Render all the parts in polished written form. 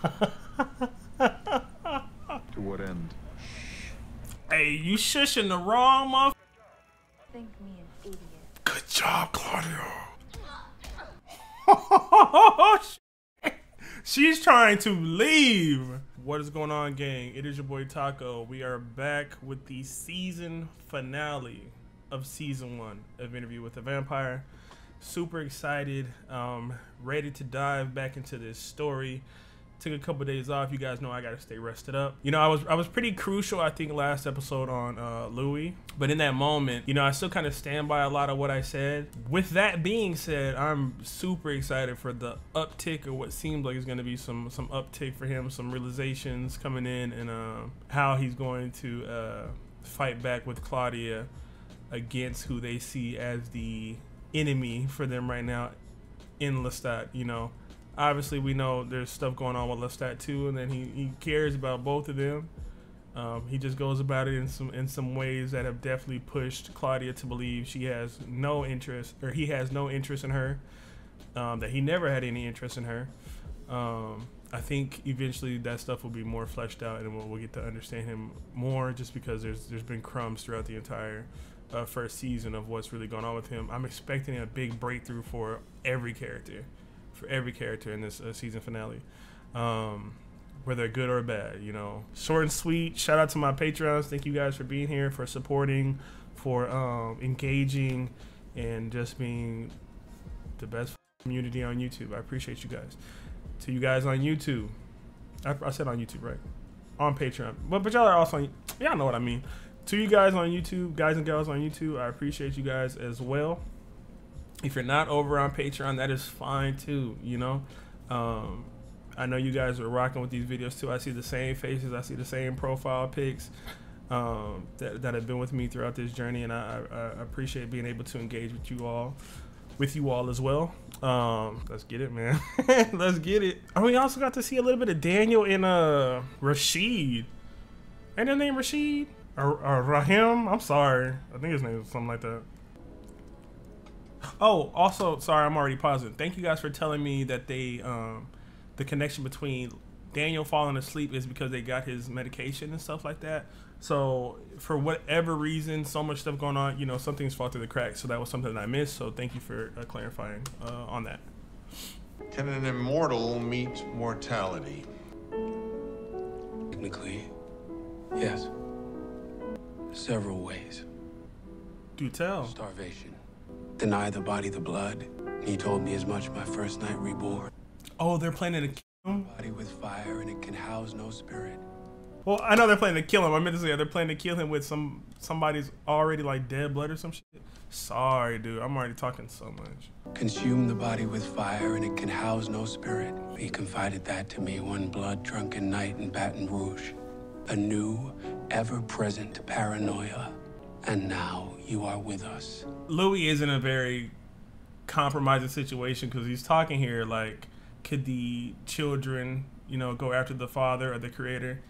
To what end? Hey, you shushing the wrong motherfucker. Think me an idiot. Good job, Claudia. She's trying to leave. What is going on, gang? It is your boy Taco. We are back with the season finale of season 1 of Interview with a Vampire. Super excited, ready to dive back into this story. Took a couple of days off. You guys know I gotta stay rested up. You know, I was pretty crucial, I think, last episode on Louis. But in that moment, you know, I still kind of stand by a lot of what I said. With that being said, I'm super excited for the uptick, or what seems like is going to be some uptick for him, some realizations coming in, and how he's going to fight back with Claudia against who they see as the enemy for them right now in Lestat. You know, obviously we know there's stuff going on with Lestat too, and then he cares about both of them. He just goes about it in some ways that have definitely pushed Claudia to believe she has no interest, or he has no interest in her, that he never had any interest in her. I think eventually that stuff will be more fleshed out, and we'll get to understand him more, just because there's been crumbs throughout the entire first season of what's really going on with him. I'm expecting a big breakthrough for every character in this season finale, whether good or bad. You know, short and sweet. Shout out to my Patreons. Thank you guys for being here, for supporting, for engaging, and just being the best community on YouTube. I appreciate you guys. To you guys on YouTube, I said on YouTube, right? On Patreon, but y'all are also on, y'all know what I mean. To you guys on YouTube, guys and girls on YouTube, I appreciate you guys as well. If you're not over on Patreon, that is fine too, you know. I know you guys are rocking with these videos too. I see the same faces, I see the same profile pics that have been with me throughout this journey, and I appreciate being able to engage with you all as well. Let's get it, man. Let's get it. Oh, we also got to see a little bit of Daniel and Rashid. Ain't his name Rashid? Or Rahim? I'm sorry. I think his name is something like that. Oh, also, sorry, I'm already pausing. Thank you guys for telling me that they, the connection between Daniel falling asleep is because they got his medication and stuff like that. So for whatever reason, so much stuff going on, you know, something's fallen through the cracks. So that was something that I missed. So thank you for clarifying on that. Can an immortal meet mortality? Technically, yes. Several ways. Do tell. Starvation. Deny the body the blood. He told me as much my first night reborn. Oh, they're planning to kill him? Body with fire, and it can house no spirit. Well, I know they're planning to kill him. I meant to say they're planning to kill him with somebody's already like dead blood or some shit. Sorry, dude. I'm already talking so much. Consume the body with fire, and it can house no spirit. He confided that to me one blood-drunken night in Baton Rouge. A new, ever-present paranoia. And now you are with us. Louis is in a very compromising situation, because he's talking here like, could the children, you know, go after the father or the creator?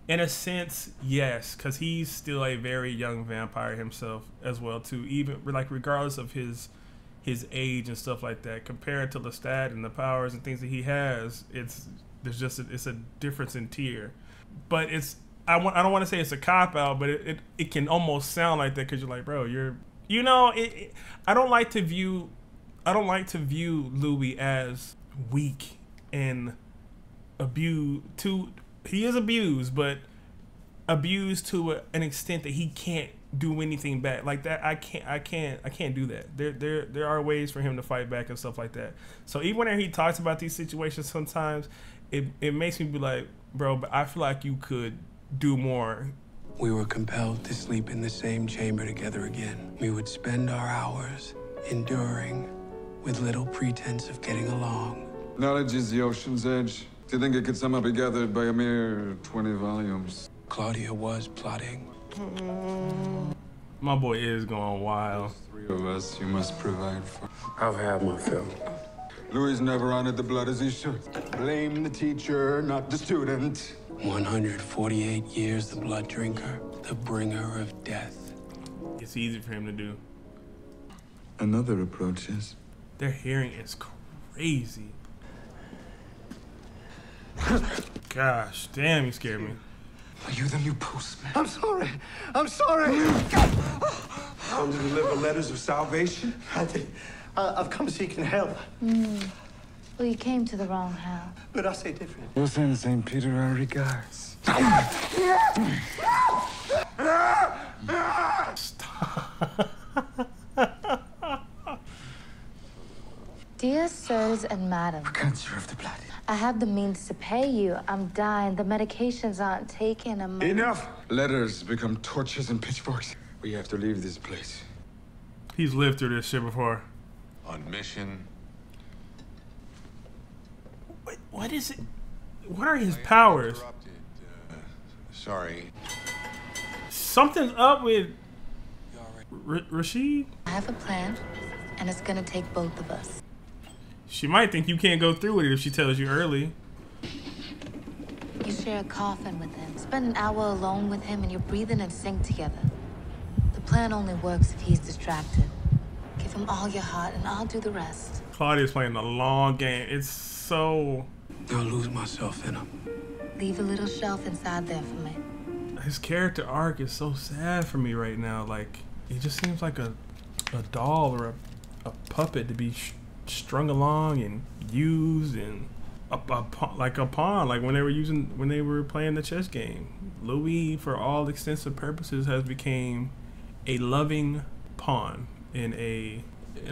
In a sense, yes, because he's still a very young vampire himself as well too. Even like, regardless of his age and stuff like that, compared to Lestat and the powers and things that he has, it's a difference in tier. But I don't want to say it's a cop out, but it can almost sound like that, because you're like, bro, you know, I don't like to view Louis as weak and abused. He is abused, but abused to an extent that he can't do anything back. Like that, I can't do that. There are ways for him to fight back and stuff like that. So even whenever he talks about these situations, sometimes it makes me be like, bro, but I feel like you could do more. We were compelled to sleep in the same chamber together again. We would spend our hours enduring with little pretense of getting along. Knowledge is the ocean's edge. Do you think it could somehow be gathered by a mere 20 volumes? Claudia was plotting. My boy is going wild. There's 3 of us you must provide for. I've had my fill. Louis never honored the blood as he should. Blame the teacher, not the student. 148 years the blood drinker, the bringer of death. It's easy for him to do. Another approach is... Their hearing is crazy. Gosh, damn, you scared me. Are you the new postman? I'm sorry. I'm sorry. Come to deliver letters of salvation? I've come seeking help. Well, you came to the wrong house. But I say different. We'll send St. Peter our regards. Dear sirs and madams, Cancer of the blood. I have the means to pay you. I'm dying. The medications aren't taken. Enough! Letters become torches and pitchforks. We have to leave this place. He's lived through this shit before. On mission. What is it? What are his powers? Sorry. Something's up with Rashid? I have a plan, and it's gonna take both of us. She might think you can't go through with it if she tells you early. You share a coffin with him. Spend an hour alone with him, and you're breathing in sync together. The plan only works if he's distracted. Give him all your heart, and I'll do the rest. Claudia's playing a long game. It's so... I'll lose myself in him. Leave a little shelf inside there for me. His character arc is so sad for me right now. Like, he just seems like a doll or a puppet to be strung along and used, and like a pawn, like when they were playing the chess game. Louis, for all extensive purposes, has become a loving pawn in a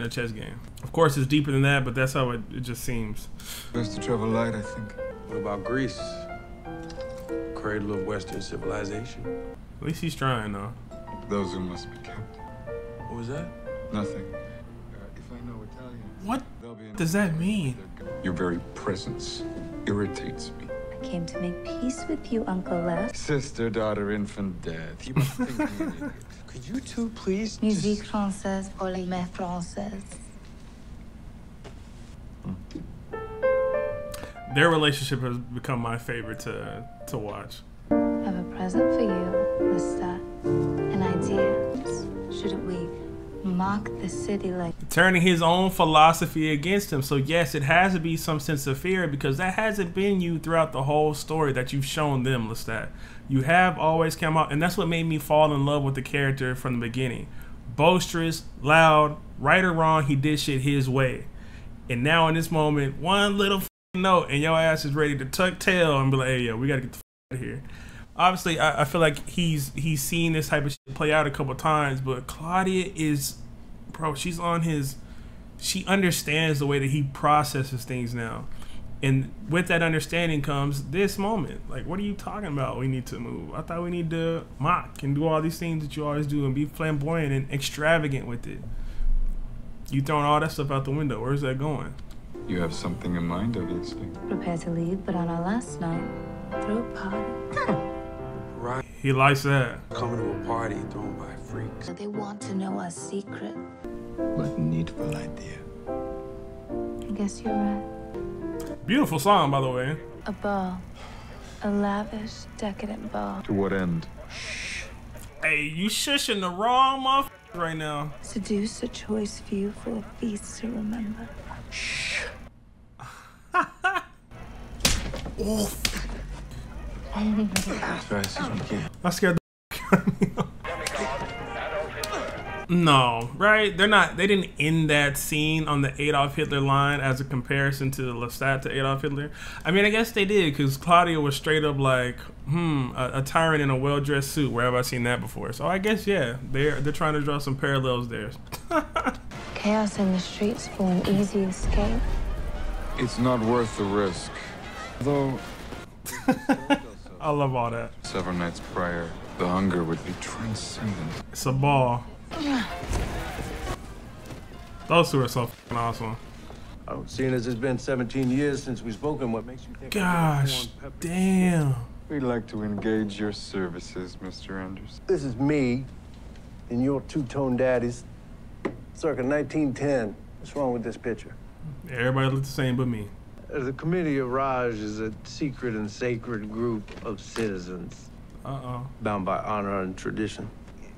chess game. Of course, it's deeper than that, but that's how it just seems. Best to travel light, I think. What about Greece? Cradle of Western civilization. At least he's trying, though. Those who must be kept. What was that? Nothing. If I know Italian... What does that mean? Your very presence irritates me. I came to make peace with you, Uncle Les. Sister, daughter, infant, death. You must think me an idiot. Could you two please Musique française pour les mères françaises. Their relationship has become my favorite to watch. I have a present for you, Lestat. An idea. Shouldn't we mock the city like... Turning his own philosophy against him. So yes, it has to be some sense of fear, because that hasn't been you throughout the whole story that you've shown them, Lestat. You have always come out, and that's what made me fall in love with the character from the beginning. Boisterous, loud, right or wrong, he did shit his way. And now in this moment, one little note and your ass is ready to tuck tail and be like, hey, yo, we gotta get the out of here. Obviously, I feel like he's seen this type of shit play out a couple times, but Claudia is, bro, she's on his, she understands the way that he processes things now. And with that understanding comes this moment. Like, what are you talking about? We need to move. I thought we need to mock and do all these things that you always do and be flamboyant and extravagant with it. You throwing all that stuff out the window. Where's that going? You have something in mind, obviously. Prepare to leave, but on our last night, throw a party. Right. He likes that. Coming to a party thrown by freaks. They want to know our secret. What needful idea. I guess you're right. Beautiful song, by the way. A ball. A lavish, decadent ball. To what end? Hey, you shushing the wrong motherfucker right now. Seduce a choice few for a feast to remember. Shh. Oof. As fast as we can. I scared the out of me. No, right? They didn't end that scene on the Adolf Hitler line as a comparison to Lestat to Adolf Hitler. I mean, I guess they did, because Claudia was straight up like, a tyrant in a well-dressed suit. Where have I seen that before? So I guess, yeah, they're trying to draw some parallels there. Chaos in the streets for an easy escape. It's not worth the risk. Though, I love all that. several nights prior, the hunger would be transcendent. It's a ball. Those two are so fucking awesome. Oh, seeing as it's been 17 years since we've spoken, what makes you think... Gosh, damn. We'd like to engage your services, Mr. Anderson. This is me and your two-tone daddies, circa 1910. What's wrong with this picture? Everybody looks the same but me. The Committee of Raj is a secret and sacred group of citizens. Bound by honor and tradition.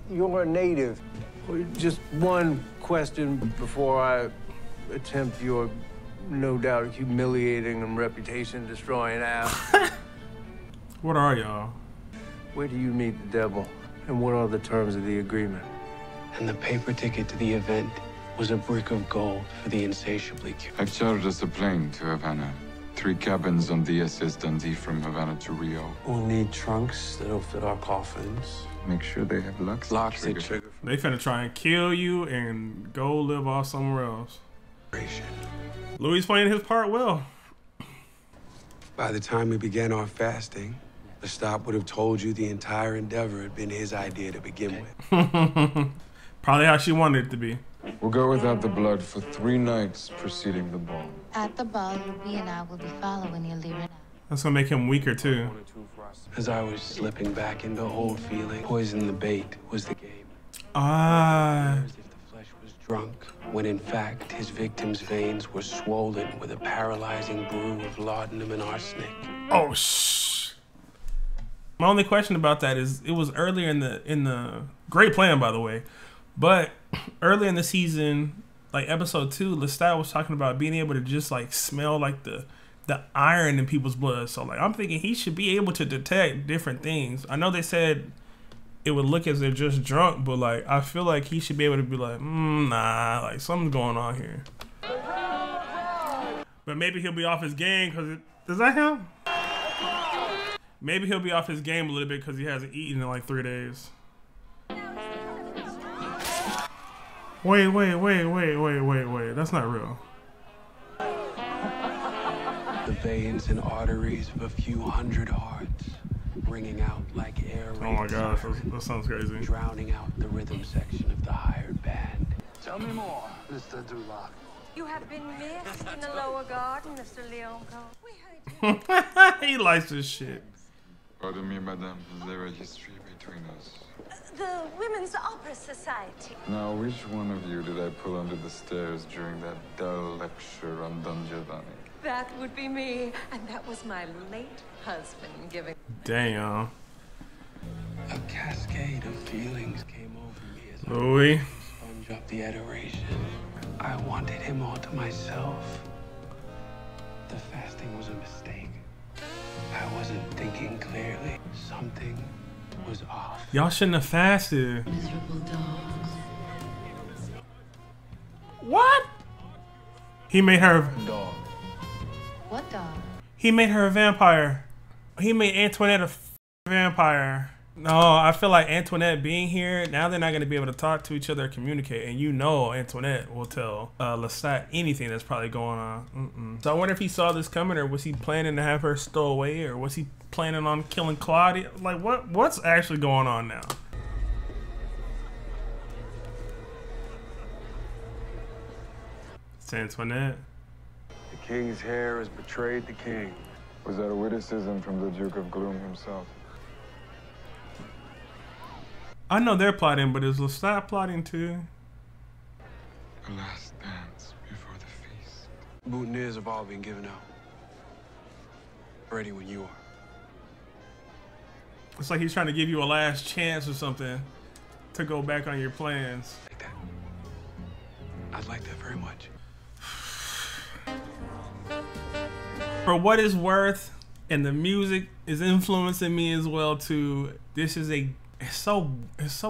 You're a native. Just one question before I attempt your no doubt humiliating and reputation destroying act. What are y'all? Where do you meet the devil? And what are the terms of the agreement? And the paper ticket to the event was a brick of gold for the insatiably curious. I've chartered us a plane to Havana. 3 cabins on the SS Dundee from Havana to Rio. We'll need trunks that'll fit our coffins. Make sure they have locks. Locks that trigger. They finna try and kill you and go live off somewhere else. Louis playing his part well. By the time we began our fasting, Lestat would have told you the entire endeavor had been his idea to begin with. Probably how she wanted it to be. We'll go without the blood for 3 nights preceding the ball. At the ball, Louis and I will be following you, Lyra. That's gonna make him weaker too. As I was slipping back into old feeling, poison the bait was the game. Ah. As if the flesh was drunk, when in fact his victim's veins were swollen with a paralyzing brew of laudanum and arsenic. Oh shh. My only question about that is it was earlier in the great plan, by the way, but earlier in the season, like episode 2, Lestat was talking about being able to just like smell like the iron in people's blood. So like I'm thinking he should be able to detect different things. I know they said it would look as they're just drunk, but like I feel like he should be able to be like, nah, like something's going on here. But maybe he'll be off his game because is that him? Maybe he'll be off his game a little bit because he hasn't eaten in like 3 days. Wait. That's not real. The veins and arteries of a few hundred hearts ringing out like air. Oh my gosh, that sounds crazy. Drowning out the rhythm section of the hired band. Tell me more, Mr. Dulac. You have been missed in the lower garden, Mr. Leonco. We heard you. He likes this shit. Pardon me, madame. Is there a history between us? The Women's Opera Society. Now, which one of you did I pull under the stairs during that dull lecture on Don Giovanni? That would be me, and that was my late husband giving. Damn. A cascade of feelings came over me as Louis. I sponge up the adoration. I wanted him all to myself. The fasting was a mistake. I wasn't thinking clearly. Something was off. Y'all shouldn't have fasted. Miserable dogs. What? He made her Dog. What dog? He made her a vampire. He made Antoinette a vampire. No, I feel like Antoinette being here, now they're not going to be able to talk to each other or communicate. And you know Antoinette will tell Lestat anything that's probably going on. So I wonder if he saw this coming, or was he planning to have her stow away, or was he planning on killing Claudia? Like, what's actually going on now? It's Antoinette. The king's hair has betrayed the king. Was that a witticism from the Duke of Gloom himself? I know they're plotting, but is Lestat plotting too? The last dance before the feast. Boutonnieres have all been given out. Ready when you are. It's like he's trying to give you a last chance or something to go back on your plans. Like that. I'd like that very much. For what it's worth, and the music is influencing me as well too. This is it's so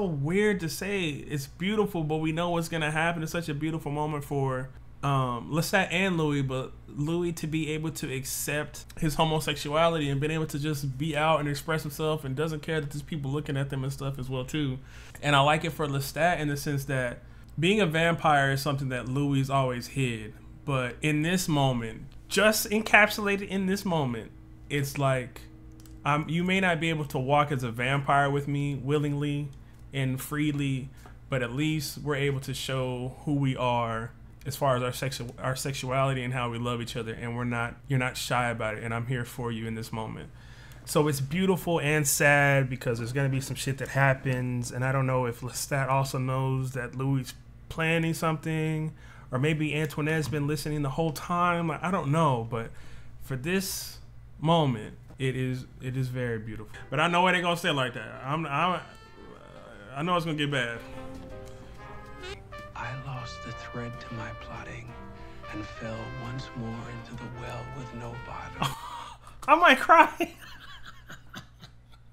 weird to say. It's beautiful, but we know what's gonna happen. It's such a beautiful moment for Lestat and Louis, but Louis to be able to accept his homosexuality and being able to just be out and express himself and doesn't care that there's people looking at them and stuff as well too. And I like it for Lestat in the sense that being a vampire is something that Louis always hid, but in this moment, just encapsulated in this moment, it's like you may not be able to walk as a vampire with me willingly and freely, but at least we're able to show who we are as far as our sexuality and how we love each other, and you're not shy about it, and I'm here for you in this moment. So it's beautiful and sad because there's gonna be some shit that happens, and I don't know if Lestat also knows that Louis planning something, or maybe Antoinette's been listening the whole time. Like, I don't know, but for this moment, it is very beautiful. But I know it ain't gonna stay like that. I know it's gonna get bad. I lost the thread to my plotting and fell once more into the well with no bottom. I might cry.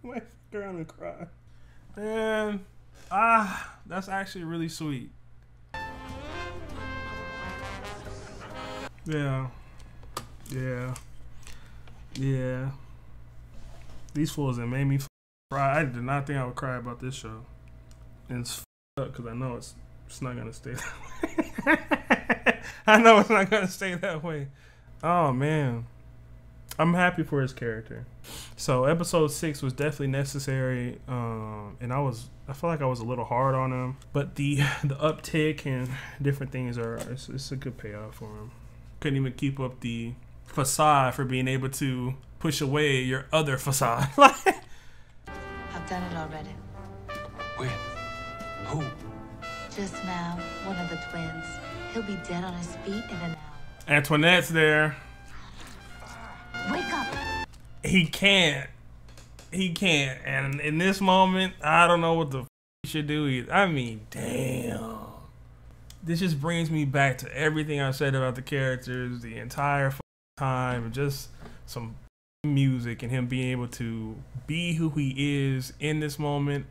Might fuck around and cry. Man, that's actually really sweet. Yeah. These fools that made me cry. I did not think I would cry about this show. And it's up because I know it's not gonna stay that way. I know it's not gonna stay that way. Oh man, I'm happy for his character. So episode 6 was definitely necessary, and I feel like I was a little hard on him, but the uptick and different things it's a good payoff for him. Couldn't even keep up the facade for being able to push away your other facade. I've done it already. When? Who? Just now, one of the twins. He'll be dead on his feet in an hour. Antoinette's there. Wake up! He can't. And in this moment, I don't know what the he should do either. I mean, damn. This just brings me back to everything I said about the characters the entire time, and just some music and him being able to be who he is in this moment,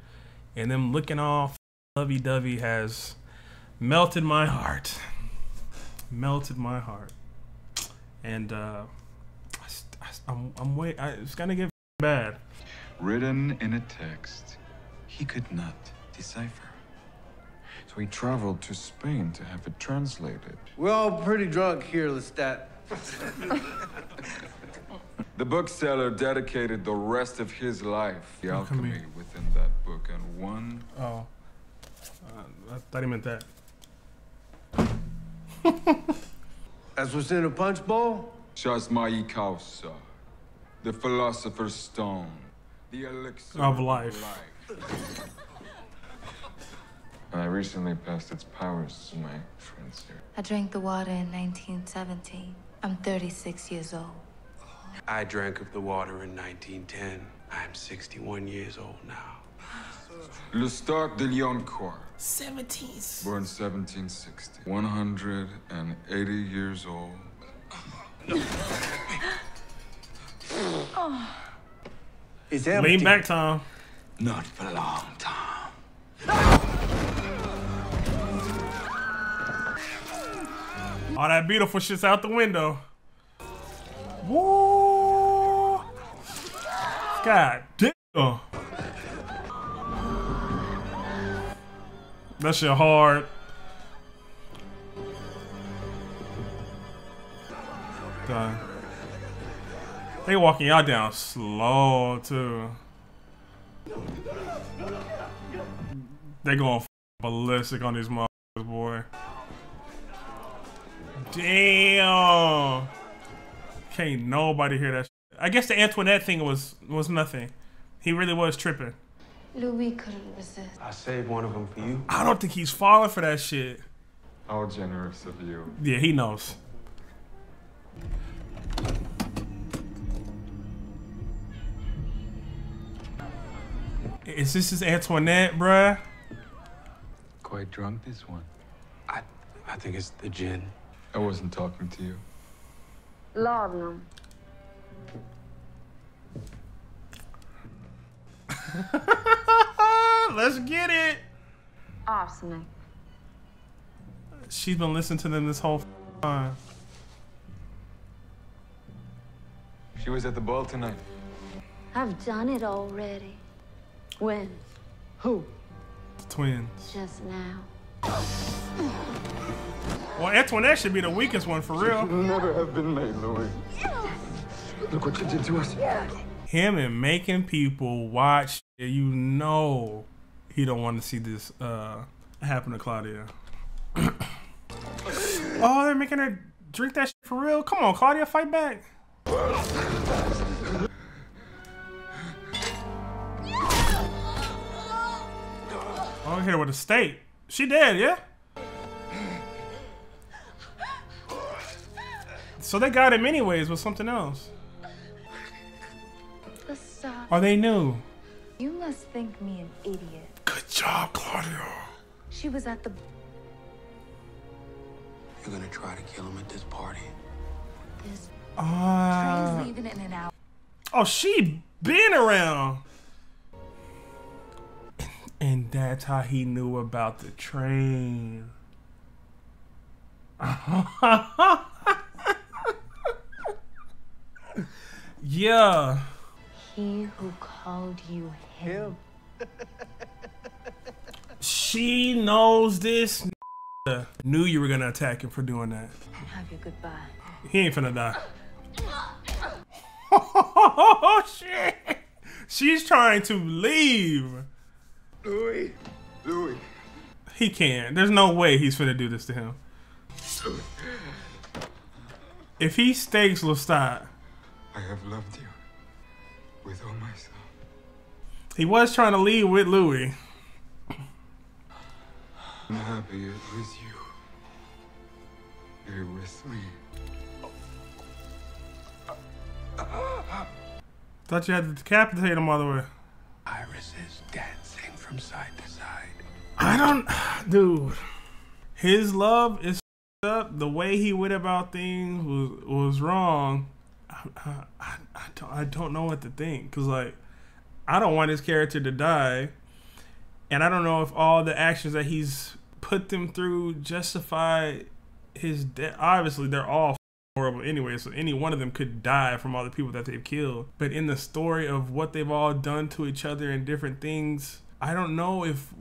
and them looking all lovey-dovey has melted my heart. Melted my heart. And it's gonna get bad. Written in a text he could not decipher. So he traveled to Spain to have it translated. We're all pretty drunk here, Lestat. The bookseller dedicated the rest of his life to the alchemy within that book, and one... Oh. I thought he meant that. That's what's in a punch bowl? Shasmai Kausa, the philosopher's stone, the elixir of life. I recently passed its powers to my friends here. I drank the water in 1917. I'm 36 years old. I drank of the water in 1910. I'm 61 years old now. Le Stark de Lyoncourt. 70s. Born 1760. 180 years old. It's empty. Lean back, Tom. Not for a long time. All that beautiful shit's out the window. Woo! God damn. That shit hard. God. They walking y'all down slow too. They going ballistic on these motherfuckers, boy. Damn. Can't nobody hear that shit. I guess the Antoinette thing was nothing. He really was tripping. Louis couldn't resist. I saved one of them for you. I don't think he's falling for that shit. How generous of you. Yeah, he knows. Is this his Antoinette, bruh? Quite drunk, this one. I think it's the gin. I wasn't talking to you. Laudanum. Let's get it. Arsenic. She's been listening to them this whole time. She was at the ball tonight. I've done it already. When? Who? The twins. Just now. Well, Antoinette should be the weakest one for real. It'll never have been made, Louis. Look what you did to us. Him and making people watch, you know he don't want to see this happen to Claudia. Oh, they're making her drink that shit for real? Come on, Claudia, fight back. Oh, hit her with a stake. She dead, yeah? So they got him anyways with something else. Or they knew. You must think me an idiot. Good job, Claudia. She was at the... You're gonna try to kill him at this party. This train's leaving in an hour. Oh, she been around. That's how he knew about the train. Yeah. He who called you him. She knows this. Knew you were gonna attack him for doing that. Have your goodbye. He ain't finna die. Oh shit! She's trying to leave. Louis. He can't. There's no way he's finna do this to him. If he stakes Lestat, I have loved you with all my soul. he was trying to leave with Louis. I'm happy it was you. You're with me. Thought you had to decapitate him all the way. Iris is dancing from side to side. I don't, dude. His love is up. The way he went about things was wrong. I don't know what to think, cause like I don't want his character to die, and I don't know if all the actions that he's put them through justify his death. Obviously, they're all horrible anyway, so any one of them could die from all the people that they've killed. But in the story of what they've all done to each other and different things, I don't know if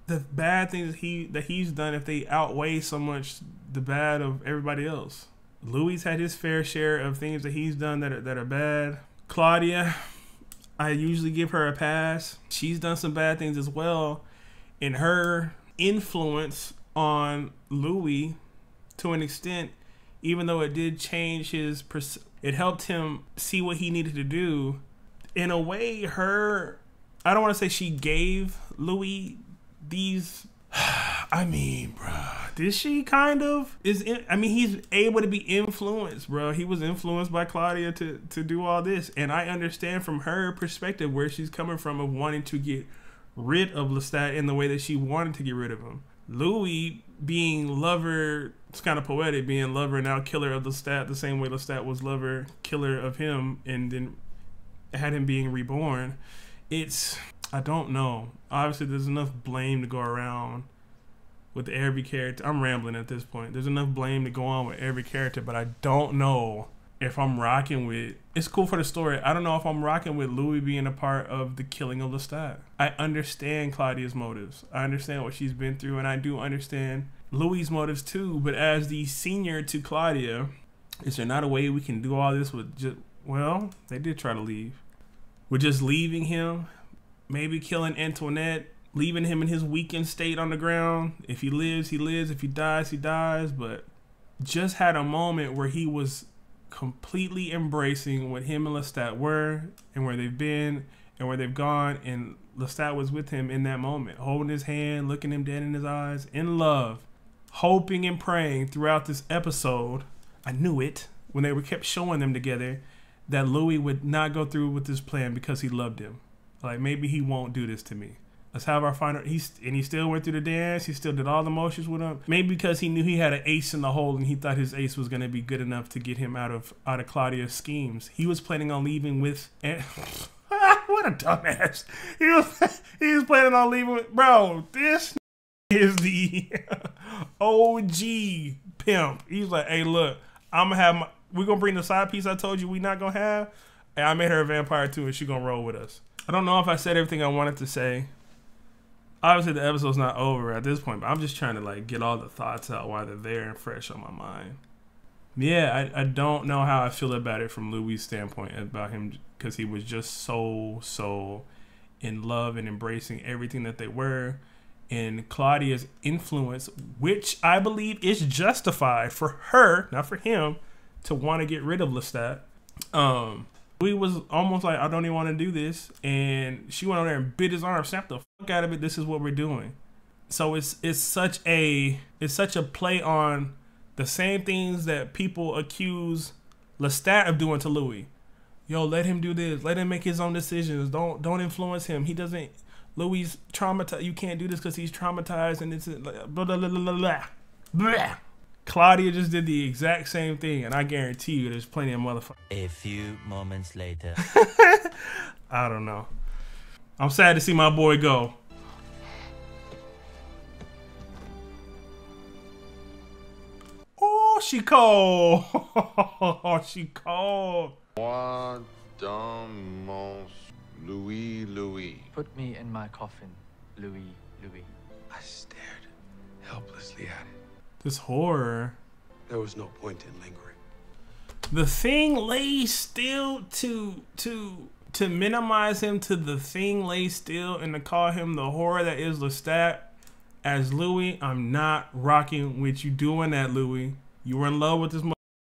the bad things that he's done, if they outweigh so much the bad of everybody else. Louis had his fair share of things that he's done that are bad. Claudia, I usually give her a pass. She's done some bad things as well, and her influence on Louis, to an extent, even though it did change his, it helped him see what he needed to do. In a way, I don't want to say she gave Louis these, I mean, bruh, did she kind of? I mean, he's able to be influenced, bro. He was influenced by Claudia to do all this. And I understand from her perspective where she's coming from of wanting to get rid of Lestat in the way that she wanted to get rid of him. Louis being lover, it's kind of poetic, being lover and now killer of Lestat, the same way Lestat was lover, killer of him, and then had him being reborn. I don't know. Obviously, there's enough blame to go around with every character. I'm rambling at this point. There's enough blame to go on with every character, but I don't know if I'm rocking with, it's cool for the story. I don't know if I'm rocking with Louis being a part of the killing of Lestat. I understand Claudia's motives. I understand what she's been through, and I do understand Louis' motives too. But as the senior to Claudia, is there not a way we can do all this with just, well, they did try to leave. With just leaving him, maybe killing Antoinette, leaving him in his weakened state on the ground. If he lives, he lives. If he dies, he dies. But just had a moment where he was completely embracing what him and Lestat were and where they've been and where they've gone, and Lestat was with him in that moment, holding his hand, looking him dead in his eyes, in love, hoping and praying throughout this episode. I knew it when they kept showing them together that Louis would not go through with this plan because he loved him. Like, maybe he won't do this to me. Let's have our final. He still went through the dance. He still did all the motions with him. Maybe because he knew he had an ace in the hole, and he thought his ace was going to be good enough to get him out of Claudia's schemes. He was planning on leaving with. What a dumbass! He was planning on leaving with, bro. This is the OG pimp. He's like, hey, look, we're gonna bring the side piece I told you we not gonna have, and I made her a vampire too, and she gonna roll with us. I don't know if I said everything I wanted to say. Obviously, the episode's not over at this point, but I'm just trying to like get all the thoughts out while they're there and fresh on my mind. Yeah, I don't know how I feel about it from Louis' standpoint about him, because he was just so in love and embracing everything that they were. And Claudia's influence, which I believe is justified for her, not for him, to want to get rid of Lestat. Louis was almost like, I don't even want to do this, and she went over there and bit his arm, snapped the fuck out of it. This is what we're doing. So it's such a play on the same things that people accuse Lestat of doing to Louis. Yo, let him do this. Let him make his own decisions. Don't influence him. He doesn't. Louis traumatized. You can't do this because he's traumatized, and it's blah, blah, blah, blah, blah, blah. Claudia just did the exact same thing, and I guarantee you there's plenty of motherfuckers. A few moments later. I don't know. I'm sad to see my boy go. she cold. Oh, she cold. Moi dans mon Louis Louis. Put me in my coffin, Louis Louis. I stared helplessly at it. This horror. There was no point in lingering. The Thing lay still to minimize him to The Thing lay still and to call him the horror that is Lestat as Louis. I'm not rocking with you doing that, Louis. You were in love with this mother.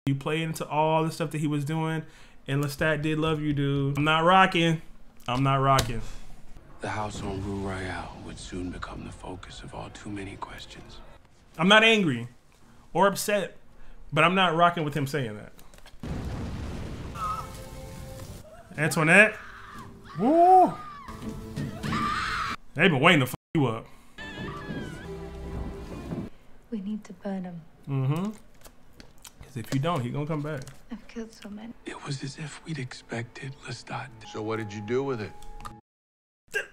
You played into all the stuff that he was doing, and Lestat did love you, dude. I'm not rocking. I'm not rocking. The house on Rue Royale would soon become the focus of all too many questions. I'm not angry or upset, but I'm not rocking with him saying that. Antoinette? Woo! They've been waiting to f you up. We need to burn him. Mm-hmm. Because if you don't, he gonna come back. I've killed so many. It was as if we'd expected Lestat. So what did you do with it?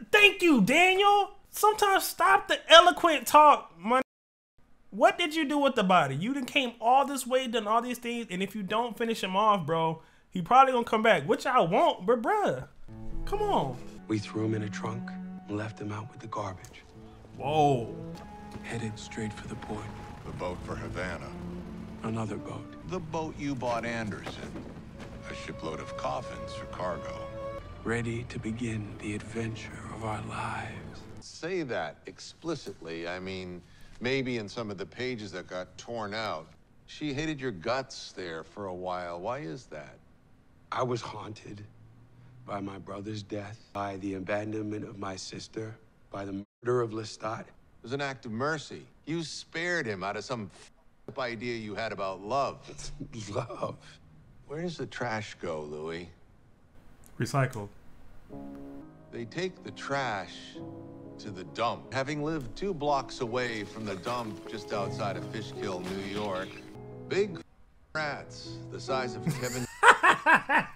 Thank you, Daniel. Sometimes stop the eloquent talk, man. What did you do with the body? You done came all this way, done all these things, and if you don't finish him off, bro, he probably gonna come back, which I won't, but bruh, come on. We threw him in a trunk and left him out with the garbage. Whoa. Headed straight for the port. The boat for Havana. Another boat. The boat you bought Anderson. A shipload of coffins for cargo. Ready to begin the adventure of our lives. Say that explicitly. I mean, maybe in some of the pages that got torn out. She hated your guts there for a while. Why is that? I was haunted by my brother's death, by the abandonment of my sister, by the murder of Lestat. It was an act of mercy. You spared him out of some f***up idea you had about love. Love? Where does the trash go, Louis? Recycled. They take the trash to the dump. Having lived 2 blocks away from the dump just outside of Fishkill, New York, big rats the size of Kevin.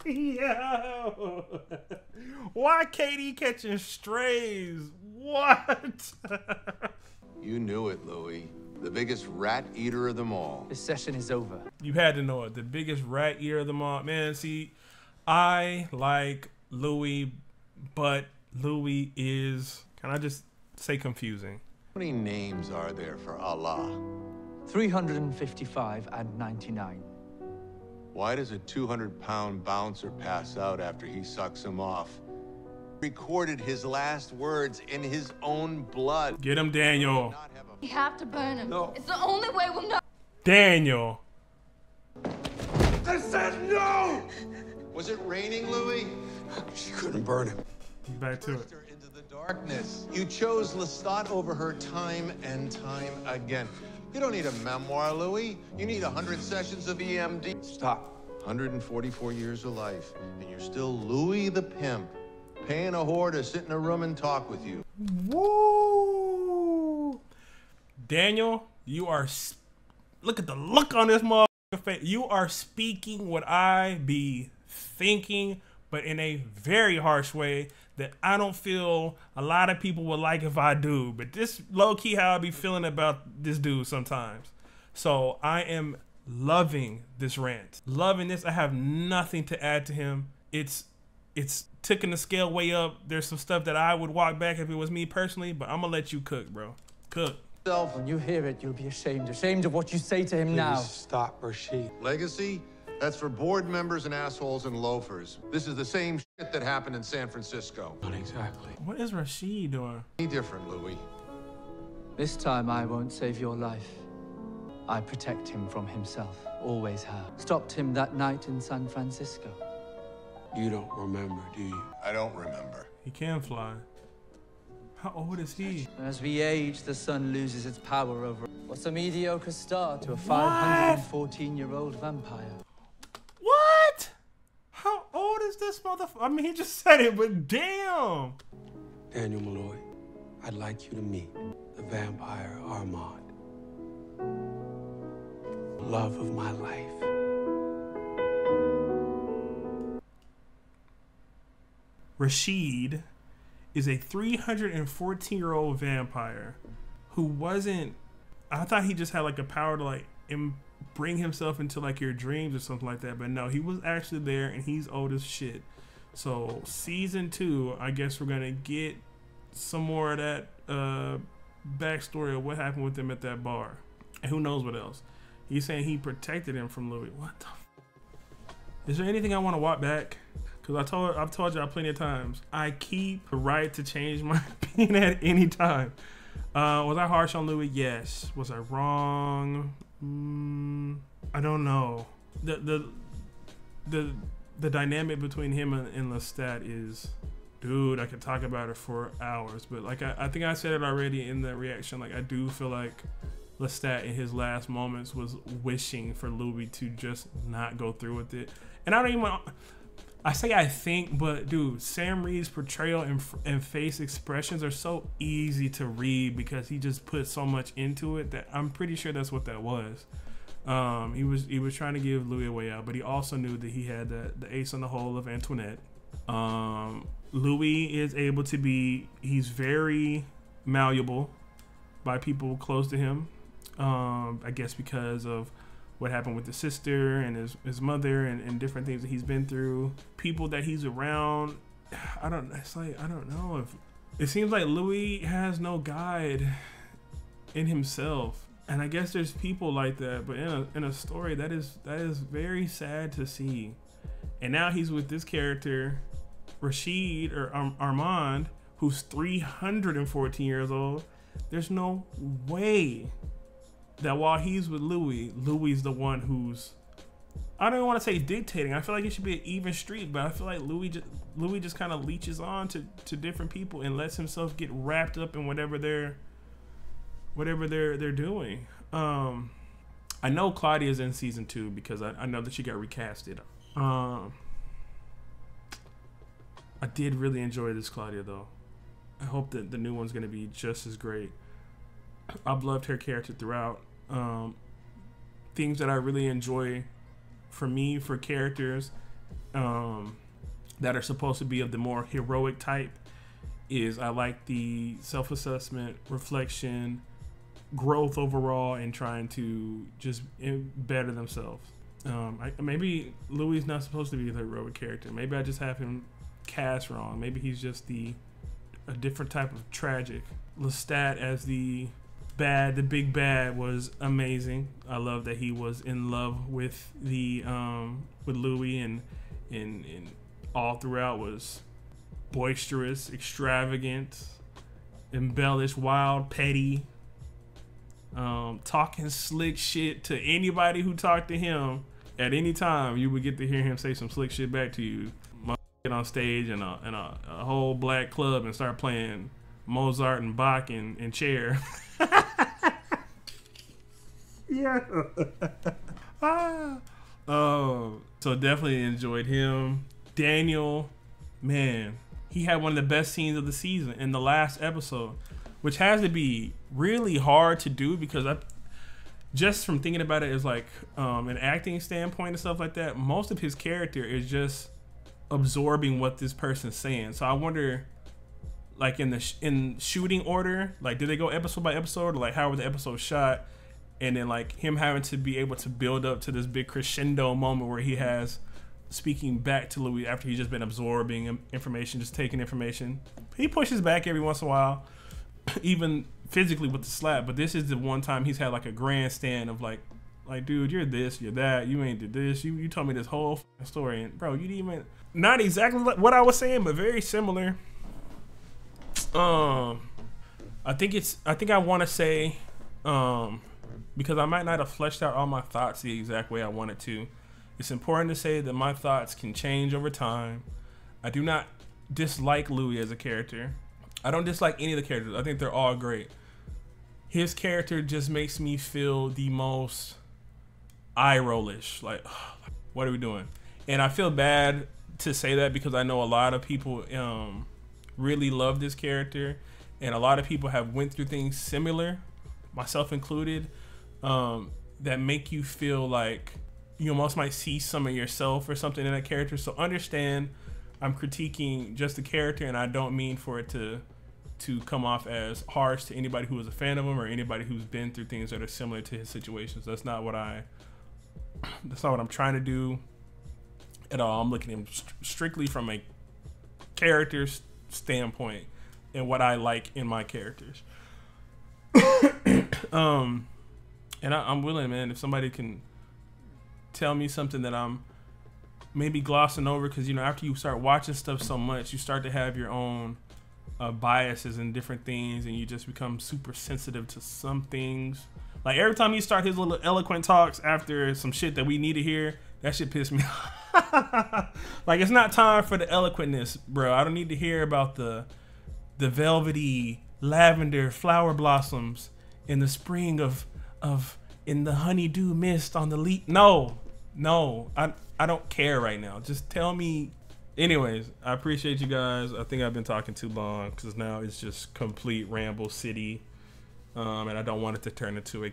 Yo. Why Katie catching strays? What? You knew it, Louis. The biggest rat eater of them all. This session is over. You had to know it. The biggest rat eater of them all. Man, see, I like Louis, but Louis is, can I just say, confusing? How many names are there for Allah? 355 and 99. Why does a 200-pound bouncer pass out after he sucks him off? Recorded his last words in his own blood. Get him, Daniel. We have to burn him. No. It's the only way we'll know. Daniel. I said no! Was it raining, Louis? She couldn't burn him. Back to it. Into the darkness. You chose Lestat over her time and time again. You don't need a memoir, Louis. You need 100 sessions of EMD. Stop. 144 years of life, and you're still Louis the pimp, paying a whore to sit in a room and talk with you. Woo! Daniel, you are, look at the look on this motherfucker's face. You are speaking what I be thinking, but in a very harsh way that I don't feel a lot of people would like if I do. But this low-key how I be feeling about this dude sometimes. So I am loving this rant. Loving this. I have nothing to add to him. It's taking the scale way up. There's some stuff that I would walk back if it was me personally, but I'm gonna let you cook, bro. Cook. When you hear it, you'll be ashamed. Ashamed of what you say to him now. Stop, Rashid. Legacy? That's for board members and assholes and loafers. This is the same shit that happened in San Francisco. Not exactly. What is Rashid doing? Be different, Louis. This time I won't save your life. I protect him from himself. Always have. Stopped him that night in San Francisco. You don't remember, do you? I don't remember. He can fly. How old is he? As we age, the sun loses its power over. What's a mediocre start to a 514-year-old vampire? What? How old is this motherfucker? I mean, he just said it, but damn. Daniel Malloy, I'd like you to meet the vampire Armand. Love of my life. Rashid is a 314-year-old vampire who wasn't, I thought he just had like a power to like bring himself into like your dreams or something like that. But no, he was actually there, and he's old as shit. So season 2, I guess we're gonna get some more of that backstory of what happened with him at that bar, and who knows what else. He's saying he protected him from Louis. What the? Is there anything I want to watch back? Because I've told y'all plenty of times, I keep the right to change my opinion at any time. Was I harsh on Louis? Yes. Was I wrong? I don't know. The dynamic between him and Lestat is, dude, I could talk about it for hours. But like I think I said it already in the reaction. Like I do feel like Lestat in his last moments was wishing for Louis to just not go through with it. And I don't even. I say I think, but dude, Sam Reed's portrayal and face expressions are so easy to read because he just put so much into it that I'm pretty sure that's what that was. He was trying to give Louis a way out, but he also knew that he had the ace on the hole of Antoinette. Louis is able to be, he's very malleable by people close to him. I guess because of what happened with his sister and his mother and different things that he's been through. People that he's around, I don't know if it seems like Louis has no guide in himself. And I guess there's people like that, but in a story that is very sad to see. And now he's with this character, Rashid or Armand, who's 314 years old. There's no way that while he's with Louis is the one who's, I don't even want to say dictating. I feel like it should be an even street, but I feel like Louis just kind of leeches on to different people and lets himself get wrapped up in whatever they're doing. I know Claudia's in season 2 because I know that she got recasted. I did really enjoy this Claudia though. I hope that the new one's going to be just as great. I've loved her character throughout. Things that I really enjoy for characters that are supposed to be of the more heroic type is I like the self-assessment, reflection, growth overall, and trying to just better themselves. Maybe Louis is not supposed to be the heroic character. Maybe I just have him cast wrong. Maybe he's just a different type of tragic. Lestat as the big bad was amazing. I love that he was in love with with Louis and all throughout was boisterous, extravagant, embellished, wild, petty, talking slick shit to anybody who talked to him at any time. You would get to hear him say some slick shit back to you. Get on stage in a whole black club and start playing Mozart and Bach and Cher. Yeah. So definitely enjoyed him. Daniel, man, he had one of the best scenes of the season in the last episode, which has to be really hard to do because just from thinking about it as like an acting standpoint and stuff like that, most of his character is just absorbing what this person's saying. So I wonder, like in shooting order, like did they go episode by episode, or like how were the episodes shot, and then like him having to be able to build up to this big crescendo moment where he has speaking back to Louis after he's just been absorbing information, just taking information. He pushes back every once in a while, even physically with the slap, but this is the one time he's had like a grandstand of like dude, you're this, you're that, you ain't did this, you told me this whole story, and bro, you didn't even, not exactly what I was saying, but very similar. I think I want to say, because I might not have fleshed out all my thoughts the exact way I wanted to, it's important to say that my thoughts can change over time. I do not dislike Louis as a character. I don't dislike any of the characters. I think they're all great. His character just makes me feel the most eye-rollish. Like, what are we doing? And I feel bad to say that because I know a lot of people really love this character, and a lot of people have went through things similar, myself included, that make you feel like you almost might see some of yourself or something in that character. So understand, I'm critiquing just the character, and I don't mean for it to come off as harsh to anybody who is a fan of him or anybody who's been through things that are similar to his situations. That's not what I That's not what I'm trying to do at all. I'm looking at him strictly from a character's standpoint and what I like in my characters. And I'm willing, man, if somebody can tell me something that I'm maybe glossing over, because, you know, after you start watching stuff so much, you start to have your own biases and different things, and you just become super sensitive to some things. Like, every time he start his little eloquent talks after some shit that we need to hear, that shit pissed me off. Like, it's not time for the eloquentness, bro. I don't need to hear about the velvety lavender flower blossoms in the spring of in the honeydew mist on the leaf. No, I don't care right now. Just tell me. Anyways, I appreciate you guys. I think I've been talking too long because now it's just complete ramble city, and I don't want it to turn into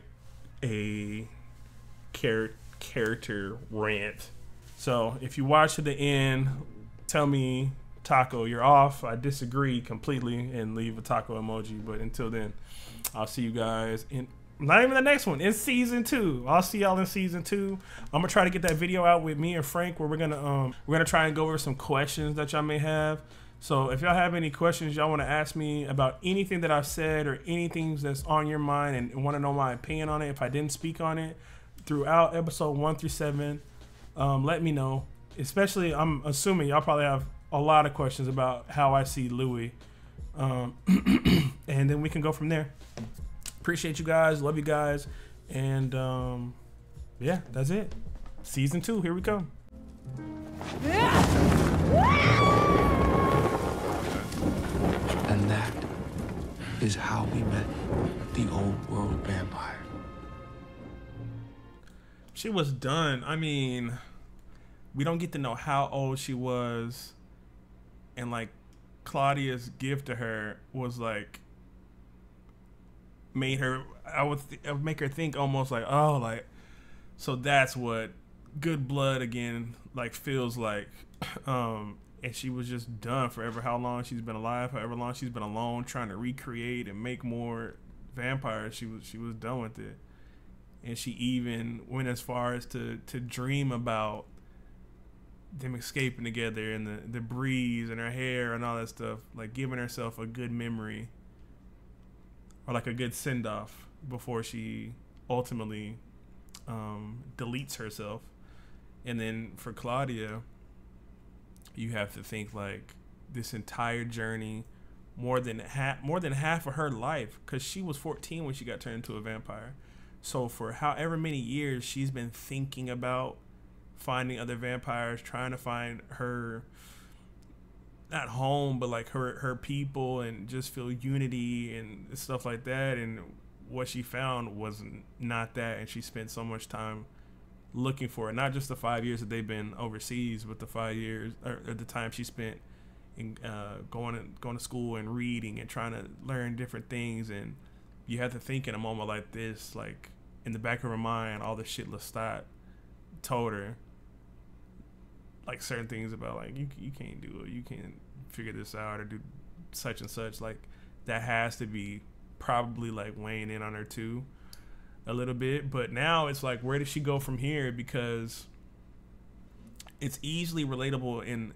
a character rant. So if you watch to the end, tell me, Taco, you're off. I disagree completely, and leave a taco emoji. But until then, I'll see you guys in not even the next one, in season 2. I'll see y'all in season 2. I'm gonna try to get that video out with me and Frank where we're gonna try and go over some questions that y'all may have. So if y'all have any questions y'all want to ask me about anything that I've said or anything that's on your mind and want to know my opinion on it, if I didn't speak on it throughout episode 1 through 7, let me know. Especially, I'm assuming y'all probably have a lot of questions about how I see Louis, and then we can go from there. Appreciate you guys, love you guys, and yeah, that's it. Season 2, here we go. And that is how we met the old world vampire. She was done. I mean, we don't get to know how old she was, and like Claudia's gift to her was like made her, I would make her think almost like, oh, like, so that's what good blood again like feels like. And she was just done forever. How long she's been alive, however long she's been alone trying to recreate and make more vampires, she was done with it. And she even went as far as to dream about them escaping together and the breeze and her hair and all that stuff, like giving herself a good memory or like a good send-off before she ultimately deletes herself. And then for Claudia, you have to think like this entire journey, more than half of her life, because she was 14 when she got turned into a vampire. So for however many years she's been thinking about finding other vampires, trying to find her, not home, but like her people, and just feel unity and stuff like that. And what she found was not that, and she spent so much time looking for it. Not just the 5 years that they've been overseas, but the 5 years or the time she spent in going to school and reading and trying to learn different things. And you have to think in a moment like this, like in the back of her mind, all the shit Lestat told her, like certain things about like you can't do it, you can't figure this out or do such and such, like that has to be probably like weighing in on her too a little bit. But now it's like, where does she go from here? Because it's easily relatable in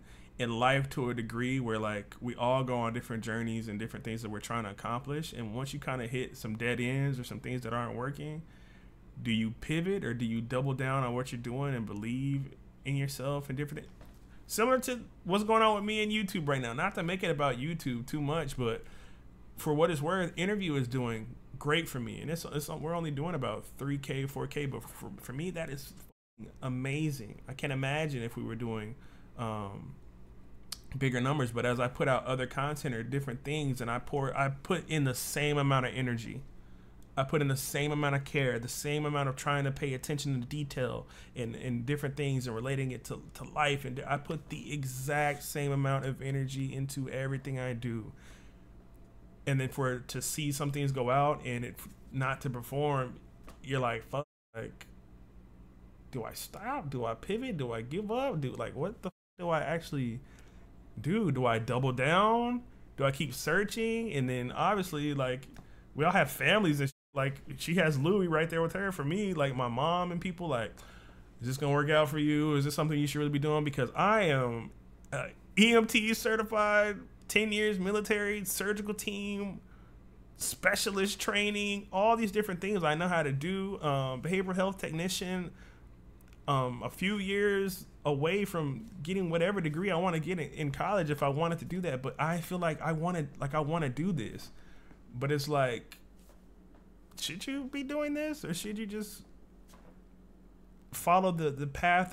life to a degree where like we all go on different journeys and different things that we're trying to accomplish, and once you kind of hit some dead ends or some things that aren't working, do you pivot or do you double down on what you're doing and believe in yourself and different, similar to what's going on with me and YouTube right now? Not to make it about YouTube too much, but for what it's worth, Interview is doing great for me, and it's we're only doing about 3K 4K, but for me that is amazing. I can't imagine if we were doing bigger numbers. But as I put out other content or different things, and I put in the same amount of energy, I put in the same amount of care, the same amount of trying to pay attention to detail and different things and relating it to life. And I put the exact same amount of energy into everything I do. And then for to see some things go out and it not to perform, you're like, fuck, like, do I stop? Do I pivot? Do I give up? What the fuck do I actually do? Do I double down? Do I keep searching? And then obviously, like, we all have families and like she has Louis right there with her. For me, like my mom and people, like, Is this gonna work out for you? Is this something you should really be doing? Because I am EMT certified, 10 years military, surgical team, specialist training, all these different things I know how to do. Behavioral health technician, a few years away from getting whatever degree I want to get in college if I wanted to do that. But I feel like I want to do this. But it's like, should you be doing this, or should you just follow the path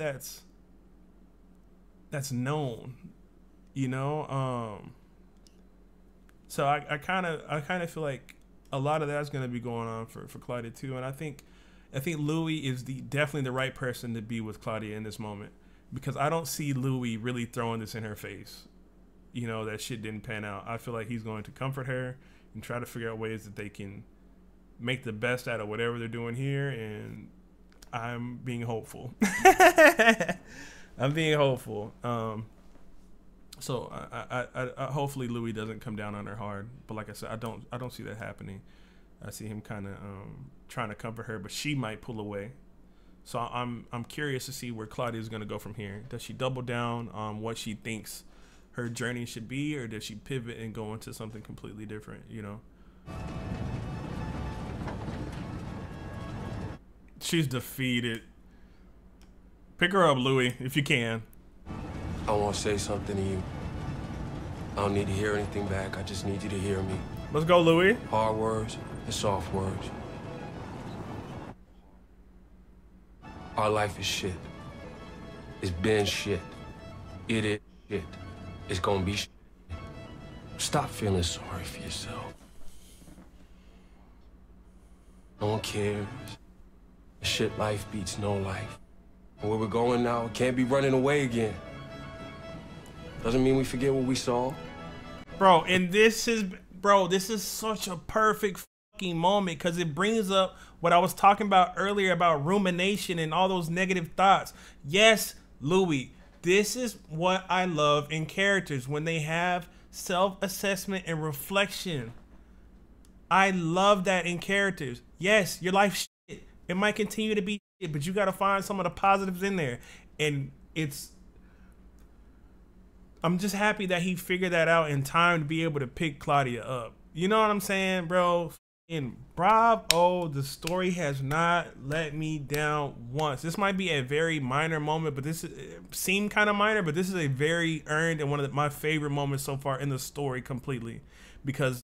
that's known, you know? So I kind of feel like a lot of that's going to be going on for Claudia too, and I think Louis is definitely the right person to be with Claudia in this moment, because I don't see Louis really throwing this in her face, you know, that shit didn't pan out. I feel like he's going to comfort her and try to figure out ways that they can make the best out of whatever they're doing here, and I'm being hopeful. I'm being hopeful. So I hopefully Louis doesn't come down on her hard, but like I said, I don't see that happening. I see him kind of trying to comfort her, but she might pull away. So I'm curious to see where Claudia is going to go from here. Does she double down on what she thinks her journey should be, or does she pivot and go into something completely different, you know? She's defeated. Pick her up, Louis, if you can. I want to say something to you. I don't need to hear anything back. I just need you to hear me. Let's go, Louis. Hard words and soft words. Our life is shit. It's been shit. It is shit. It's gonna be shit. Stop feeling sorry for yourself. No one cares. Shit life beats no life. And where we're going now, can't be running away again. Doesn't mean we forget what we saw. Bro, and this is such a perfect fucking moment, because it brings up what I was talking about earlier about rumination and all those negative thoughts. Yes, Louis, this is what I love in characters, when they have self-assessment and reflection. I love that in characters. Yes, your life shit. It might continue to be shit, but you got to find some of the positives in there. And I'm just happy that he figured that out in time to be able to pick Claudia up. You know what I'm saying, bro? And bravo, the story has not let me down once. This might be a very minor moment, but this seemed kind of minor, but this is a very earned and one of my favorite moments so far in the story completely, because